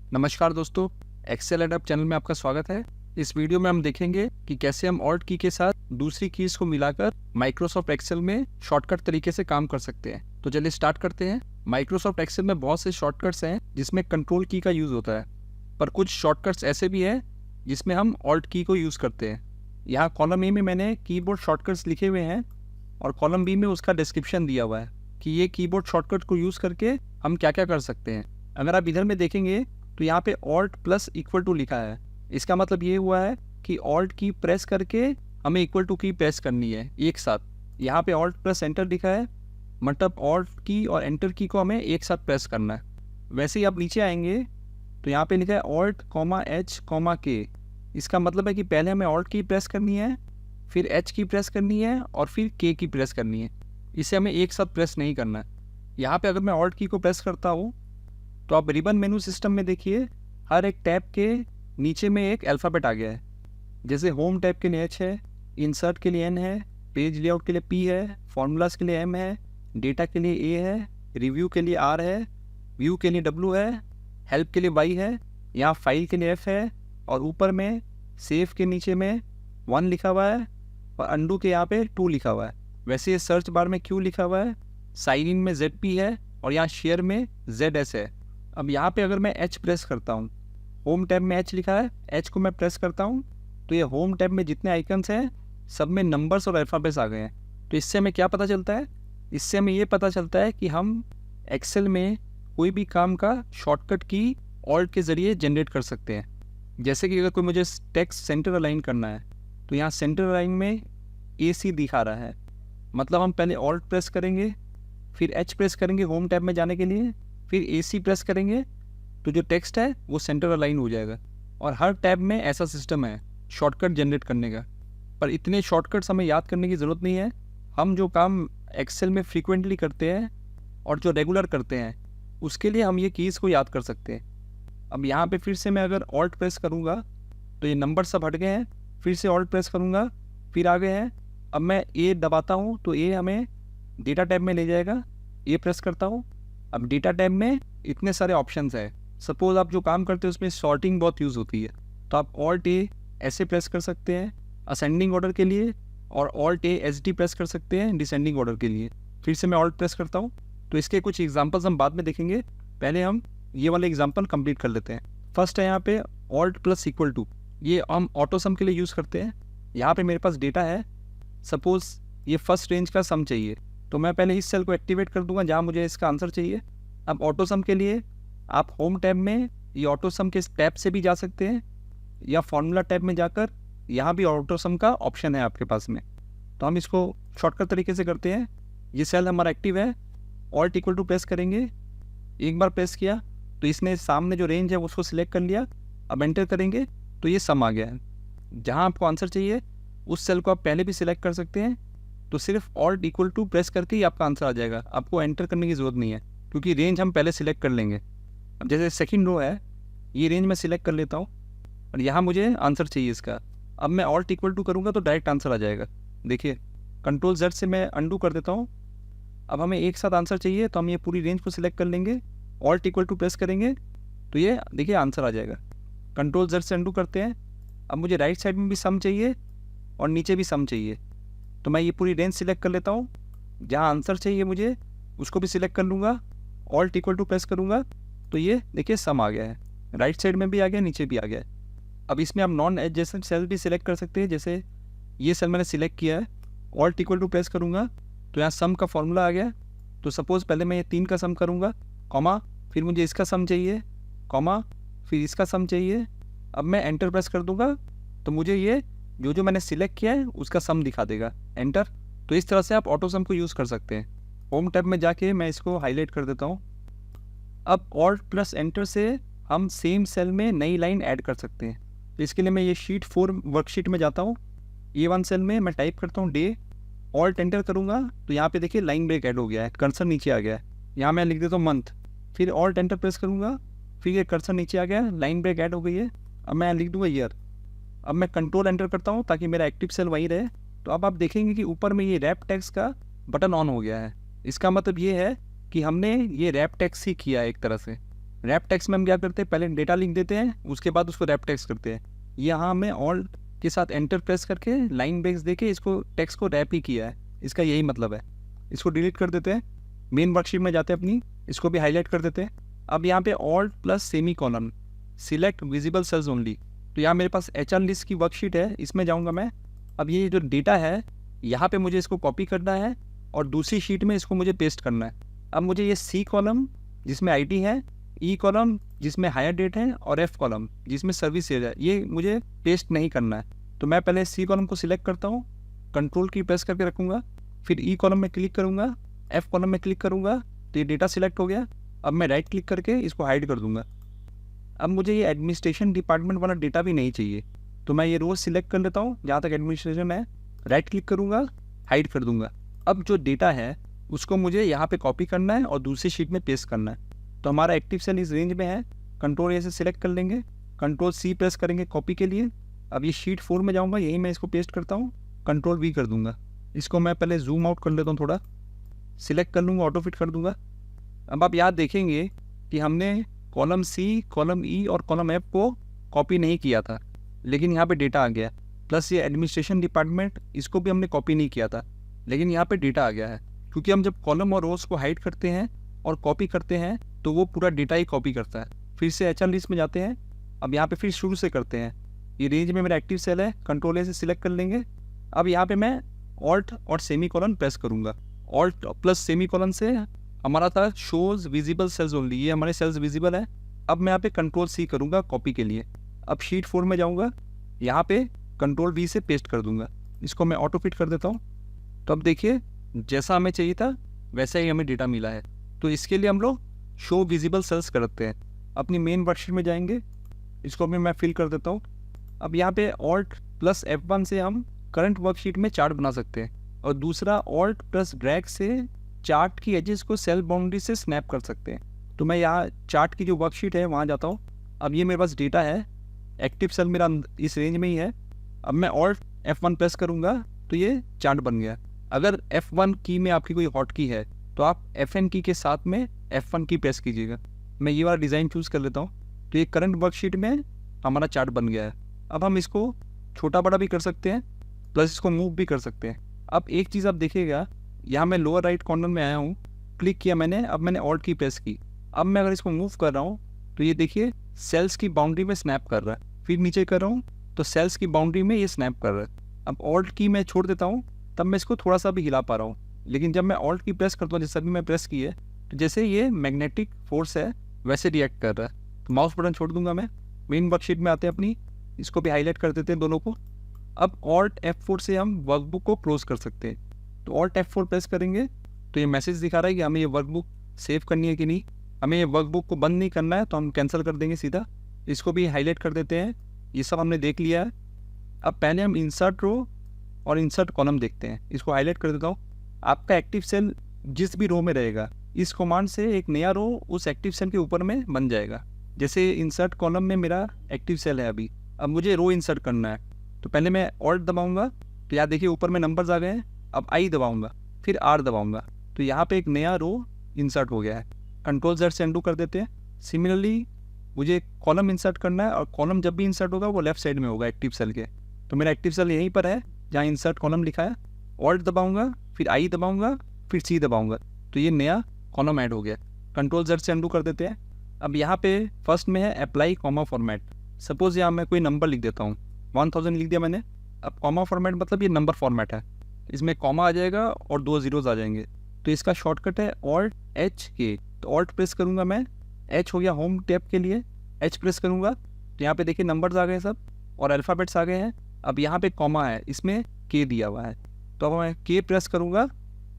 नमस्कार दोस्तों, Excel add up channel में आपका स्वागत है। इस वीडियो में हम देखेंगे कि कैसे हम ऑल्ट की के साथ दूसरी कीज़ को मिलाकर माइक्रोसॉफ्ट एक्सेल में शॉर्टकट तरीके से काम कर सकते हैं। तो चलिए स्टार्ट करते हैं। माइक्रोसॉफ्ट एक्सेल में बहुत से शॉर्टकट्स हैं जिसमें कंट्रोल की का यूज़ होता है, पर कुछ शॉर्टकट्स ऐसे भी हैं जिसमें हम ऑल्ट की को यूज़ करते हैं। यहाँ कॉलम ए में मैंने कीबोर्ड शॉर्टकट्स लिखे हुए हैं और कॉलम बी में उसका डिस्क्रिप्शन दिया हुआ है कि ये कीबोर्ड शॉर्टकट को यूज़ करके हम क्या क्या कर सकते हैं। अगर आप इधर में देखेंगे तो यहाँ पे ऑल्ट प्लस इक्वल टू लिखा है। इसका मतलब ये हुआ है कि ऑल्ट की प्रेस करके हमें इक्वल टू की प्रेस करनी है एक साथ। यहाँ पे ऑल्ट प्लस एंटर लिखा है, मतलब ऑल्ट की और एंटर की को हमें एक साथ प्रेस करना है। वैसे ही आप नीचे आएंगे तो यहाँ पे लिखा है ऑल्ट कॉमा एच कॉमा के। इसका मतलब है कि पहले हमें ऑल्ट की प्रेस करनी है, फिर एच की प्रेस करनी है और फिर के की प्रेस करनी है। इसे हमें एक साथ प्रेस नहीं करना है। यहाँ पे अगर मैं ऑल्ट की को प्रेस करता हूँ तो आप रिबन मेनू सिस्टम में देखिए, हर एक टैब के नीचे में एक अल्फ़ाबेट आ गया है। जैसे होम टैब के लिए एच है, इंसर्ट के लिए एन है, पेज लेआउट के लिए पी है, फॉर्मूलाज के लिए एम है, डेटा के लिए ए है, रिव्यू के लिए आर है, व्यू के लिए डब्ल्यू है, हेल्प के लिए वाई है, यहाँ फाइल के लिए एफ है और ऊपर में सेव के नीचे में 1 लिखा हुआ है और अंडू के यहाँ पे 2 लिखा हुआ है। वैसे ये सर्च बार में क्यू लिखा हुआ है, साइन इन में जेड पी है और यहाँ शेयर में जेड एस है। अब यहाँ पे अगर मैं H प्रेस करता हूँ, होम टैब में H लिखा है, H को मैं प्रेस करता हूँ तो ये होम टैब में जितने आइकन्स हैं सब में नंबर्स और अल्फ़ाबेट्स आ गए हैं। तो इससे हमें क्या पता चलता है? इससे हमें ये पता चलता है कि हम एक्सेल में कोई भी काम का शॉर्टकट की ऑल्ट के ज़रिए जनरेट कर सकते हैं। जैसे कि अगर कोई मुझे टेक्स्ट सेंटर अलाइन करना है तो यहाँ सेंटर अलाइन में AC दिखा रहा है, मतलब हम पहले ऑल्ट प्रेस करेंगे, फिर H प्रेस करेंगे होम टैब में जाने के लिए, फिर AC प्रेस करेंगे तो जो टेक्स्ट है वो सेंटर अलाइन हो जाएगा। और हर टैब में ऐसा सिस्टम है शॉर्टकट जनरेट करने का। पर इतने शॉर्टकट्स हमें याद करने की ज़रूरत नहीं है। हम जो काम एक्सेल में फ्रीक्वेंटली करते हैं और जो रेगुलर करते हैं उसके लिए हम ये कीज़ को याद कर सकते हैं। अब यहाँ पे फिर से मैं अगर ऑल्ट प्रेस करूँगा तो ये नंबर सब हट गए हैं, फिर से ऑल्ट प्रेस करूँगा फिर आ गए हैं। अब मैं ए दबाता हूँ तो ए हमें डेटा टैब में ले जाएगा। ए प्रेस करता हूँ, अब डेटा टैब में इतने सारे ऑप्शंस हैं। सपोज़ आप जो काम करते हैं उसमें सॉर्टिंग बहुत यूज़ होती है तो आप ऑल्ट ए ऐसे प्रेस कर सकते हैं असेंडिंग ऑर्डर के लिए और alt A H D press कर सकते हैं डिसेंडिंग ऑर्डर के लिए। फिर से मैं ऑल्ट प्रेस करता हूँ तो इसके कुछ एग्जांपल्स हम बाद में देखेंगे। पहले हम ये वाले एग्जांपल कंप्लीट कर लेते हैं। फर्स्ट है यहाँ पे ऑल्ट प्लस इक्वल टू, ये हम ऑटो सम के लिए यूज़ करते हैं। यहाँ पर मेरे पास डेटा है, सपोज़ ये फर्स्ट रेंज का सम चाहिए तो मैं पहले इस सेल को एक्टिवेट कर दूंगा जहाँ मुझे इसका आंसर चाहिए। अब ऑटो सम के लिए आप होम टैब में ये ऑटो सम के टैब से भी जा सकते हैं या फॉर्मूला टैब में जाकर यहाँ भी ऑटो सम का ऑप्शन है आपके पास में। तो हम इसको शॉर्टकट तरीके से करते हैं। ये सेल हमारा एक्टिव है, ऑल्ट इक्वल टू प्रेस करेंगे, एक बार प्रेस किया तो इसने सामने जो रेंज है उसको सिलेक्ट कर लिया। अब एंटर करेंगे तो ये सम आ गया है। जहाँ आपको आंसर चाहिए उस सेल को आप पहले भी सिलेक्ट कर सकते हैं, तो सिर्फ ऑल्ट इक्वल टू प्रेस करके ही आपका आंसर आ जाएगा। आपको एंटर करने की ज़रूरत नहीं है क्योंकि रेंज हम पहले सिलेक्ट कर लेंगे। अब जैसे सेकंड रो है, ये रेंज मैं सिलेक्ट कर लेता हूँ और यहाँ मुझे आंसर चाहिए इसका। अब मैं ऑल्ट इक्वल टू करूँगा तो डायरेक्ट आंसर आ जाएगा। देखिए कंट्रोल Z से मैं अंडू कर देता हूँ। अब हमें एक साथ आंसर चाहिए तो हम ये पूरी रेंज को सिलेक्ट कर लेंगे, ऑल्ट इक्वल टू प्रेस करेंगे तो ये देखिए आंसर आ जाएगा। कंट्रोल Z से अंडू करते हैं। अब मुझे राइट साइड में भी सम चाहिए और नीचे भी सम चाहिए तो मैं ये पूरी रेंज सिलेक्ट कर लेता हूँ। जहाँ आंसर चाहिए मुझे उसको भी सिलेक्ट कर लूँगा, ऑल्ट इक्वल टू प्रेस करूँगा तो ये देखिए सम आ गया है। राइट साइड में भी आ गया, नीचे भी आ गया है। अब इसमें आप नॉन एडजेसेंट सेल भी सिलेक्ट कर सकते हैं। जैसे ये सेल मैंने सिलेक्ट किया है, ऑल्ट इक्वल टू प्रेस करूँगा तो यहाँ सम का फॉर्मूला आ गया। तो सपोज़ पहले मैं ये 3 का सम करूँगा, कॉमा, फिर मुझे इसका सम चाहिए, कॉमा, फिर इसका सम चाहिए। अब मैं एंटर प्रेस कर दूँगा तो मुझे ये जो मैंने सिलेक्ट किया है उसका सम दिखा देगा, एंटर। तो इस तरह से आप ऑटो सम को यूज़ कर सकते हैं। होम टैब में जाके मैं इसको हाईलाइट कर देता हूँ। अब ऑल्ट प्लस एंटर से हम सेम सेल में नई लाइन ऐड कर सकते हैं। तो इसके लिए मैं ये शीट 4 वर्कशीट में जाता हूँ। A1 सेल में मैं टाइप करता हूँ डे, ऑल्ट एंटर करूँगा तो यहाँ पे देखिए लाइन ब्रेक ऐड हो गया है, कर्सर नीचे आ गया है। यहाँ मैं लिख देता हूँ मंथ, फिर ऑल्ट एंटर प्रेस करूँगा, फिर ये कर्सर नीचे आ गया, लाइन ब्रेक ऐड हो गई है। अब मैं लिख दूँगा ईयर। अब मैं कंट्रोल एंटर करता हूँ ताकि मेरा एक्टिव सेल वही रहे। तो अब आप देखेंगे कि ऊपर में ये रैप टेक्स्ट का बटन ऑन हो गया है। इसका मतलब ये है कि हमने ये रैप टेक्स्ट ही किया है एक तरह से। रैप टेक्स्ट में हम क्या करते हैं, पहले डेटा लिख देते हैं, उसके बाद उसको रैप टेक्स्ट करते हैं। यहाँ हमें ऑल्ट के साथ एंटर प्रेस करके लाइन ब्रेक्स देके इसको टेक्स्ट को रैप ही किया है, इसका यही मतलब है। इसको डिलीट कर देते हैं, मेन वर्कशीट में जाते हैं अपनी, इसको भी हाईलाइट कर देते हैं। अब यहाँ पे alt plus semi colon, select visible sales only. तो यहाँ मेरे पास HR लिस्ट की वर्कशीट है, इसमें जाऊँगा मैं। अब ये जो डेटा है यहाँ पे मुझे इसको कॉपी करना है और दूसरी शीट में इसको मुझे पेस्ट करना है। अब मुझे ये C कॉलम जिसमें IT है, E कॉलम जिसमें हायर डेट है और F कॉलम जिसमें सर्विस एज है, ये मुझे पेस्ट नहीं करना है। तो मैं पहले C कॉलम को सिलेक्ट करता हूँ, कंट्रोल की प्रेस करके रखूँगा, फिर E कॉलम में क्लिक करूँगा, F कॉलम में क्लिक करूँगा, तो ये डेटा सिलेक्ट हो गया। अब मैं राइट क्लिक करके इसको हाइड कर दूँगा। अब मुझे ये एडमिनिस्ट्रेशन डिपार्टमेंट वाला डेटा भी नहीं चाहिए, तो मैं ये रोज सिलेक्ट कर लेता हूँ जहाँ तक एडमिनिस्ट्रेशन है, राइट क्लिक करूँगा, हाइड कर दूँगा। अब जो डेटा है उसको मुझे यहाँ पे कॉपी करना है और दूसरी शीट में पेस्ट करना है। तो हमारा एक्टिव सेल इस रेंज में है, कंट्रोल ए से सिलेक्ट कर लेंगे, कंट्रोल C प्रेस करेंगे कॉपी के लिए। अब ये शीट 4 में जाऊँगा, यही मैं इसको पेस्ट करता हूँ, कंट्रोल V कर दूँगा। इसको मैं पहले जूम आउट कर लेता हूँ, थोड़ा सिलेक्ट कर लूँगा, ऑटो फिट कर दूँगा। अब आप याद देखेंगे कि हमने कॉलम C, कॉलम E और कॉलम F को कॉपी नहीं किया था, लेकिन यहाँ पे डेटा आ गया। प्लस ये एडमिनिस्ट्रेशन डिपार्टमेंट, इसको भी हमने कॉपी नहीं किया था, लेकिन यहाँ पे डेटा आ गया है। क्योंकि हम जब कॉलम और रोज को हाइड करते हैं और कॉपी करते हैं तो वो पूरा डेटा ही कॉपी करता है। फिर से HR लिस्ट में जाते हैं, अब यहाँ पे फिर शुरू से करते हैं। ये रेंज में मेरा एक्टिव सेल है, कंट्रोल A से सिलेक्ट कर लेंगे। अब यहाँ पे मैं ऑल्ट और सेमी कॉलन प्रेस करूँगा। ऑल्ट प्लस सेमी कॉलन से हमारा था शोज विजिबल सेल्स ओनली, ये हमारे सेल्स विजिबल है। अब मैं यहाँ पे कंट्रोल C करूँगा कॉपी के लिए। अब शीट 4 में जाऊँगा, यहाँ पे कंट्रोल V से पेस्ट कर दूँगा। इसको मैं ऑटो फिट कर देता हूँ। तो अब देखिए जैसा हमें चाहिए था वैसा ही हमें डेटा मिला है। तो इसके लिए हम लोग शो विजिबल सेल्स करते हैं। अपनी मेन वर्कशीट में जाएंगे, इसको भी मैं फिल कर देता हूँ। अब यहाँ पे ऑल्ट प्लस F1 से हम करंट वर्कशीट में चार्ट बना सकते हैं, और दूसरा ऑल्ट प्लस ड्रैग से चार्ट की एजेस को सेल बाउंड्री से स्नैप कर सकते हैं। तो मैं यहाँ चार्ट की जो वर्कशीट है वहाँ जाता हूँ। अब ये मेरे पास डेटा है, एक्टिव सेल मेरा इस रेंज में ही है। अब मैं ऑल्ट F1 प्रेस करूँगा तो ये चार्ट बन गया। अगर F1 की में आपकी कोई हॉट की है तो आप FN की के साथ में F1 की प्रेस कीजिएगा। मैं ये वाला डिज़ाइन चूज़ कर लेता हूँ। तो ये करंट वर्कशीट में हमारा चार्ट बन गया है। अब हम इसको छोटा बड़ा भी कर सकते हैं, प्लस इसको मूव भी कर सकते हैं। अब एक चीज़ आप देखिएगा, यहाँ मैं लोअर राइट कॉर्नर में आया हूँ, क्लिक किया मैंने, अब मैंने ऑल्ट की प्रेस की। अब मैं अगर इसको मूव कर रहा हूँ तो ये देखिए सेल्स की बाउंड्री में स्नैप कर रहा है। फिर नीचे कर रहा हूँ तो सेल्स की बाउंड्री में ये स्नैप कर रहा है। अब ऑल्ट की मैं छोड़ देता हूँ, तब मैं इसको थोड़ा सा भी हिला पा रहा हूँ। लेकिन जब मैं ऑल्ट की प्रेस करता हूँ, जैसे अभी मैं प्रेस की है, तो जैसे ये मैग्नेटिक फोर्स है वैसे रिएक्ट कर रहा है। तो माउस बटन छोड़ दूंगा मैं, मेन वर्कशीट में आते हैं अपनी, इसको भी हाईलाइट कर देते हैं दोनों को। अब ऑल्ट F4 से हम वर्कबुक को क्लोज कर सकते हैं। तो ऑल्ट F4 प्रेस करेंगे तो ये मैसेज दिखा रहा है कि हमें ये वर्कबुक सेव करनी है कि नहीं। हमें ये वर्कबुक को बंद नहीं करना है, तो हम कैंसिल कर देंगे सीधा। इसको भी हाईलाइट कर देते हैं। ये सब हमने देख लिया है। अब पहले हम इंसर्ट रो और इंसर्ट कॉलम देखते हैं। इसको हाईलाइट कर देता हूँ। आपका एक्टिव सेल जिस भी रो में रहेगा, इस कमांड से एक नया रो उस एक्टिव सेल के ऊपर में बन जाएगा। जैसे इंसर्ट कॉलम में मेरा एक्टिव सेल है अभी, अब मुझे रो इंसर्ट करना है, तो पहले मैं ऑल्ट दबाऊंगा, तो यहाँ देखिए ऊपर में नंबर्स आ गए हैं। अब I दबाऊंगा, फिर R दबाऊंगा, तो यहाँ पे एक नया रो इंसर्ट हो गया है। कंट्रोल Z से अनडू कर देते हैं। सिमिलरली मुझे कॉलम इंसर्ट करना है, और कॉलम जब भी इंसर्ट होगा वो लेफ्ट साइड में होगा एक्टिव सेल के। तो मेरा एक्टिव सेल यहीं पर है जहाँ इंसर्ट कॉलम लिखा है। ऑल्ट दबाऊंगा, फिर I दबाऊंगा, फिर C दबाऊंगा, तो ये नया कॉलम ऐड हो गया। कंट्रोल Z से अनडू कर देते हैं। अब यहाँ पे फर्स्ट में है अप्लाई कॉमा फॉर्मेट। सपोज यहाँ मैं कोई नंबर लिख देता हूँ, 1000 लिख दिया मैंने। अब कॉमा फॉर्मेट मतलब ये नंबर फॉर्मेट है, इसमें कॉमा आ जाएगा और 2 जीरोज आ जाएंगे। तो इसका शॉर्टकट है ऑल्ट H के। तो ऑल्ट प्रेस करूँगा मैं, H हो गया होम टैब के लिए, H प्रेस करूँगा तो यहाँ पे देखिए नंबर्स आ गए सब और अल्फ़ाबेट्स आ गए हैं। अब यहाँ पे कॉमा है, इसमें K दिया हुआ है, तो अब मैं K प्रेस करूँगा,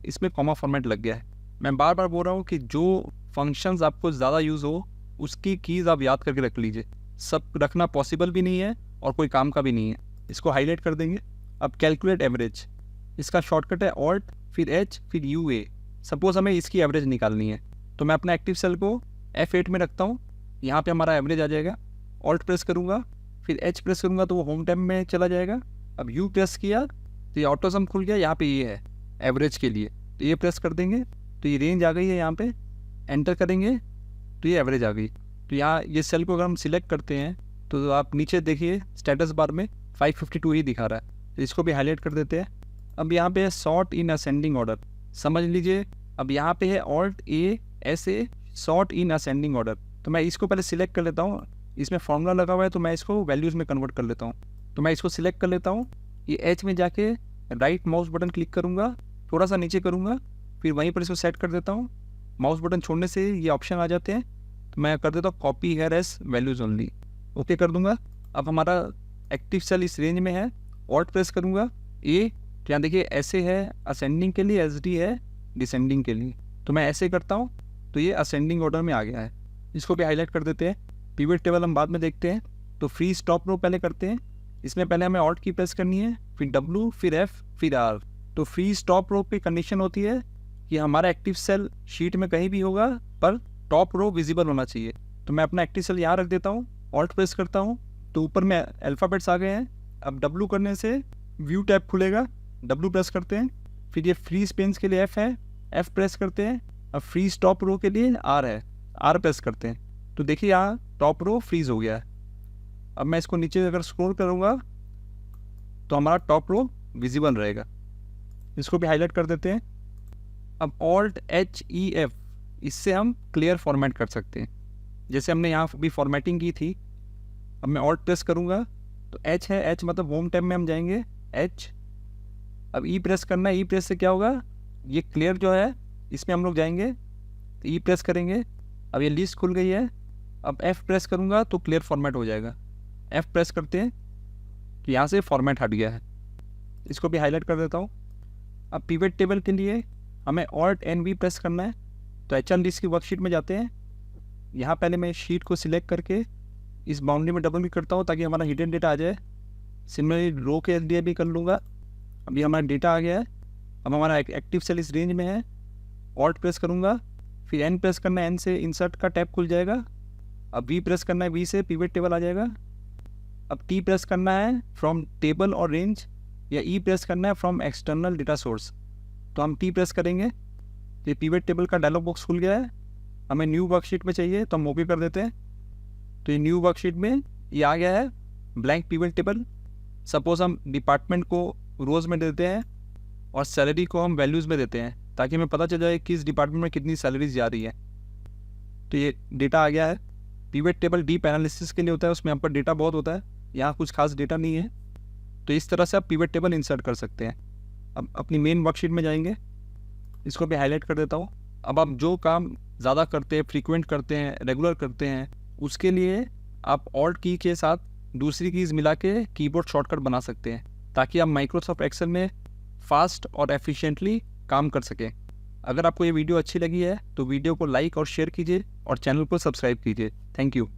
इसमें कॉमा फॉर्मेट लग गया है। मैं बार बार बोल रहा हूँ कि जो फंक्शंस आपको ज़्यादा यूज़ हो उसकी कीज़ आप याद करके रख लीजिए। सब रखना पॉसिबल भी नहीं है और कोई काम का भी नहीं है। इसको हाईलाइट कर देंगे। अब कैलकुलेट एवरेज, इसका शॉर्टकट है ऑल्ट फिर H फिर UA। सपोज हमें इसकी एवरेज निकालनी है, तो मैं अपना एक्टिव सेल को F8 में रखता हूँ, यहाँ पे हमारा एवरेज आ जाएगा। ऑल्ट प्रेस करूँगा, फिर H प्रेस करूँगा तो वो होम टैब में चला जाएगा। अब U प्रेस किया तो ये ऑटो सम खुल गया, यहाँ पे ये है एवरेज के लिए, तो ये प्रेस कर देंगे तो ये रेंज आ गई है। यहाँ पे एंटर करेंगे तो ये एवरेज आ गई। तो यहाँ ये सेल को अगर हम सिलेक्ट करते हैं तो आप नीचे देखिए स्टेटस बार में 552 ही दिखा रहा है, तो इसको भी हाईलाइट कर देते हैं। अब यहाँ पे है सॉर्ट इन असेंडिंग ऑर्डर, समझ लीजिए। अब यहाँ पे है alt A S a sort in ascending order, तो मैं इसको पहले सिलेक्ट कर लेता हूँ। इसमें फॉर्मूला लगा हुआ है तो मैं इसको वैल्यूज़ में कन्वर्ट कर लेता हूँ। तो मैं इसको सिलेक्ट कर लेता हूँ, ये एच में जाके राइट माउस बटन क्लिक करूँगा, थोड़ा सा नीचे करूँगा, फिर वहीं पर इसको सेट कर देता हूँ। माउस बटन छोड़ने से ये ऑप्शन आ जाते हैं, तो मैं कर देता हूँ copy here as values only, okay कर दूंगा। अब हमारा एक्टिव सेल इस रेंज में है, ऑल्ट प्रेस करूँगा ए, तो यहाँ देखिए ऐसे है असेंडिंग के लिए, एस डी है डिसेंडिंग के लिए, तो मैं ऐसे करता हूँ तो ये असेंडिंग ऑर्डर में आ गया है। इसको भी हाईलाइट कर देते हैं। पिवट टेबल हम बाद में देखते हैं, तो फ्री स्टॉप रो पहले करते हैं। इसमें पहले हमें ऑल्ट की प्रेस करनी है, फिर डब्ल्यू, फिर एफ, फिर आर। तो फ्री स्टॉप रो की कंडीशन होती है कि हमारा एक्टिव सेल शीट में कहीं भी होगा पर टॉप रो विजिबल होना चाहिए। तो मैं अपना एक्टिव सेल यहाँ रख देता हूँ, ऑल्ट प्रेस करता हूँ तो ऊपर में अल्फ़ाबेट्स आ गए हैं। अब डब्ल्यू करने से व्यू टैब खुलेगा, डब्ल्यू प्रेस करते हैं, फिर ये फ्री स्पेस के लिए एफ है, एफ प्रेस करते हैं। अब फ्री स्टॉप रो के लिए आर है, आर प्रेस करते हैं, तो देखिए यहाँ टॉप रो फ्रीज हो गया है। अब मैं इसको नीचे अगर स्क्रॉल करूँगा तो हमारा टॉप रो विजिबल रहेगा। इसको भी हाईलाइट कर देते हैं। अब ऑल्ट एच ई एफ, इससे हम क्लियर फॉर्मेट कर सकते हैं, जैसे हमने यहाँ भी फॉर्मेटिंग की थी। अब मैं ऑल्ट प्रेस करूँगा तो एच है, एच मतलब होम टैब में हम जाएंगे, एच। अब ई प्रेस करना है, ई प्रेस से क्या होगा, ये क्लियर जो है इसमें हम लोग जाएंगे, तो ई प्रेस करेंगे, अब ये लिस्ट खुल गई है। अब एफ प्रेस करूँगा तो क्लियर फॉर्मेट हो जाएगा, एफ प्रेस करते हैं तो यहाँ से फॉर्मेट हट गया है। इसको भी हाईलाइट कर देता हूँ। अब पिवट टेबल के लिए हमें ऑल्ट एन वी प्रेस करना है, तो एच एन लिस्ट की वर्कशीट में जाते हैं। यहाँ पहले मैं शीट को सिलेक्ट करके इस बाउंड्री में डबल क्लिक करता हूँ ताकि हमारा हिडन डेटा आ जाए। सिमिलरली रो के एल भी कर लूँगा। अभी हमारा डेटा आ गया है। अब हमारा एक्टिव सेल इस रेंज में है, ऑल्ट प्रेस करूँगा, फिर एन प्रेस करना है, एन से इंसर्ट का टैब खुल जाएगा। अब वी प्रेस करना है, वी से पिवट टेबल आ जाएगा। अब टी प्रेस करना है फ्रॉम टेबल और रेंज, या ई प्रेस करना है फ्रॉम एक्सटर्नल डेटा सोर्स, तो हम टी प्रेस करेंगे। ये पिवट टेबल का डायलॉग बॉक्स खुल गया है। हमें न्यू वर्कशीट में चाहिए तो हम ओके कर देते हैं। तो ये न्यू वर्कशीट में ये आ गया है ब्लैंक पिवट टेबल। सपोज हम डिपार्टमेंट को रोज़ में देते हैं और सैलरी को हम वैल्यूज़ में देते हैं, ताकि हमें पता चल जाए किस डिपार्टमेंट में कितनी सैलरीज जा रही है। तो ये डेटा आ गया है। पिवट टेबल डीप एनालिसिस के लिए होता है, उसमें यहाँ पर डेटा बहुत होता है, यहाँ कुछ खास डेटा नहीं है। तो इस तरह से आप पिवट टेबल इंसर्ट कर सकते हैं। अब अपनी मेन वर्कशीट में जाएंगे, इसको भी हाईलाइट कर देता हूँ। अब आप जो काम ज़्यादा करते हैं, फ्रीक्वेंट करते हैं, रेगुलर करते हैं, उसके लिए आप ऑल्ट की के साथ दूसरी कीज़ मिला के कीबोर्ड शॉर्टकट बना सकते हैं, ताकि आप माइक्रोसॉफ्ट एक्सेल में फास्ट और एफिशिएंटली काम कर सकें। अगर आपको ये वीडियो अच्छी लगी है तो वीडियो को लाइक और शेयर कीजिए और चैनल को सब्सक्राइब कीजिए। Thank you.